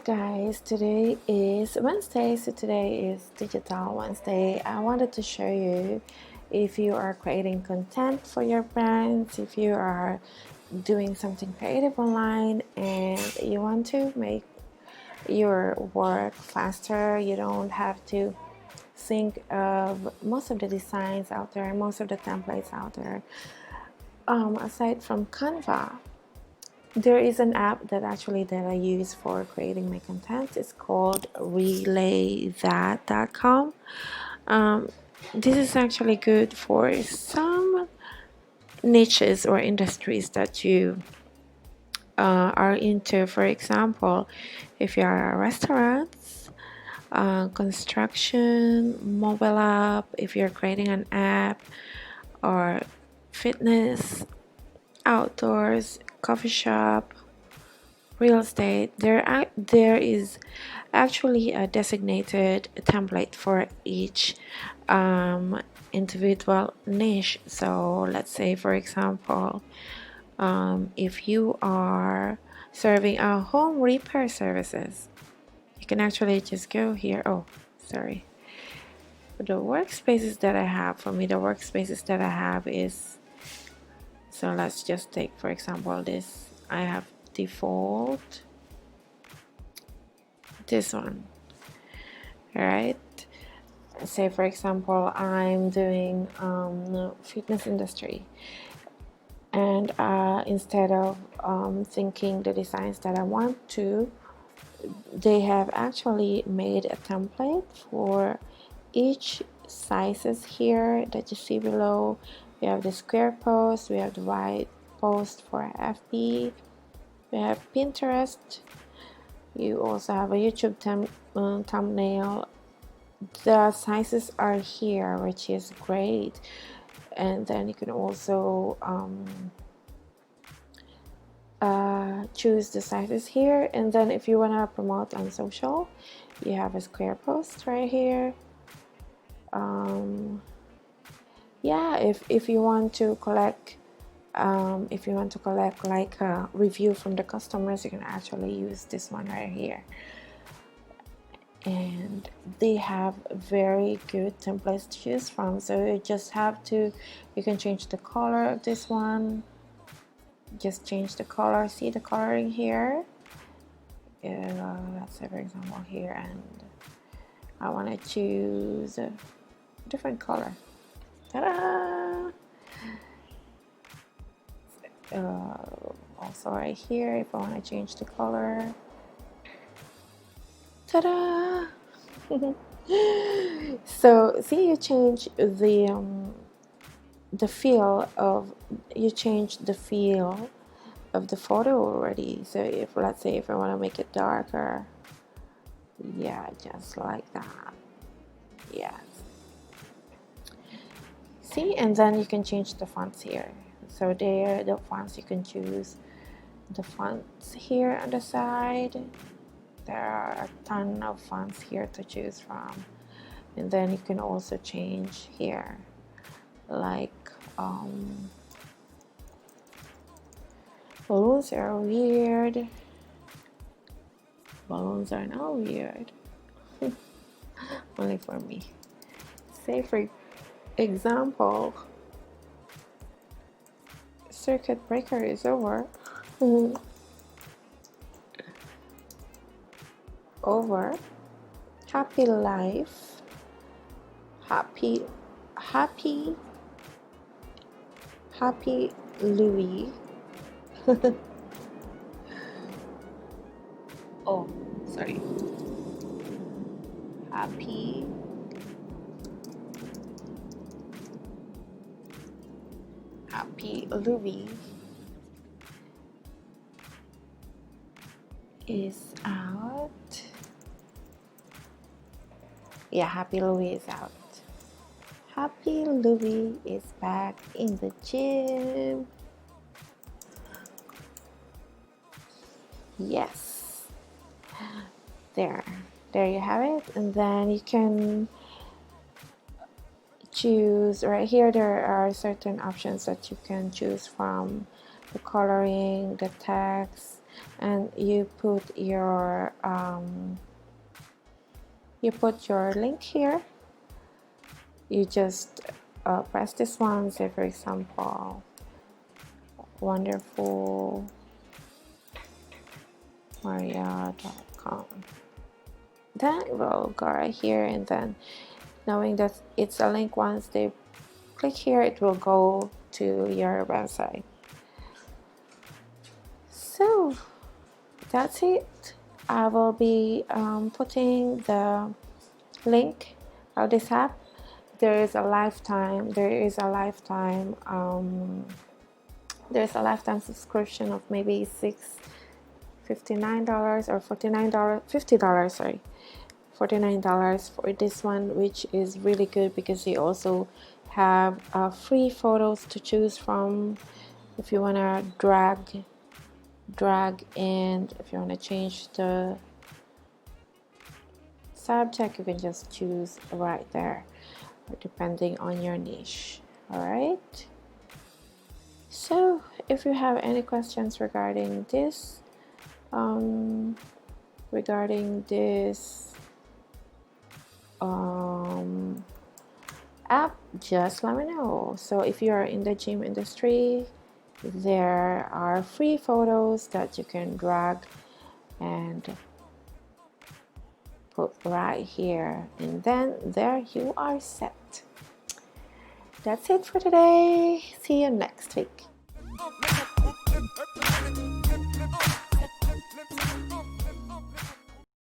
Alright guys, today is Wednesday, so today is Digital Wednesday. I wanted to show you if you are creating content for your brands, if you are doing something creative online and you want to make your work faster, you don't have to think of most of the designs out there, most of the templates out there. Aside from Canva, there is an app that I use for creating my content. It's called relaythat.com. This is actually good for some niches or industries that you are into. For example, if you are a restaurant, construction, mobile app, if you're creating an app, or fitness, outdoors, coffee shop, real estate, there is actually a designated template for each individual niche. So let's say, for example, if you are serving a home repair services, you can actually just go here. Oh, sorry. The workspaces that I have, for me, the workspaces that I have is, so let's just take, for example, this. I have default, this one, right? Say, for example, I'm doing fitness industry, and instead of thinking the designs that I want to, they have actually made a template for each sizes here that you see below. We have the square post, we have the wide post for FB, we have Pinterest, you also have a YouTube thumbnail. The sizes are here, which is great. And then you can also choose the sizes here. And then if you want to promote on social, you have a square post right here. Yeah, if you want to collect like a review from the customers, you can actually use this one right here. And they have very good templates to choose from, so you just have to, you can change the color of this one, just change the color, see the coloring here. Let's say, for example, here, and I want to choose a different color. Ta-da! Also right here, if I want to change the color, ta-da! So see, you change the feel of, the photo already. So if, let's say, if I want to make it darker, yeah, just like that. Yes. See, and then you can change the fonts here. So there, the fonts, you can choose the fonts here on the side. There are a ton of fonts here to choose from. And then you can also change here, like balloons are weird. Balloons are not weird. Only for me. Say, for example, circuit breaker is over. Over. Happy life. Happy Louis. Oh, sorry. Happy Louis is out. Yeah, Happy Louis is out. Happy Louis is back in the gym. Yes. There you have it. And then you can choose right here. There are certain options that you can choose from: the coloring, the text, and you put your link here. You just press this one, say for example wonderfulmaria.com. Then it will go right here, and then knowing that it's a link, once they click here it will go to your website. So that's it. I will be putting the link of this app. There's a lifetime subscription of maybe $59 or $49, $50, sorry, $49 for this one, which is really good because they also have free photos to choose from. If you want to drag, and if you want to change the subject, you can just choose right there, depending on your niche. All right, so if you have any questions regarding this app, just let me know. So if you are in the gym industry, there are free photos that you can drag and put right here, and then there you are set. That's it for today. See you next week.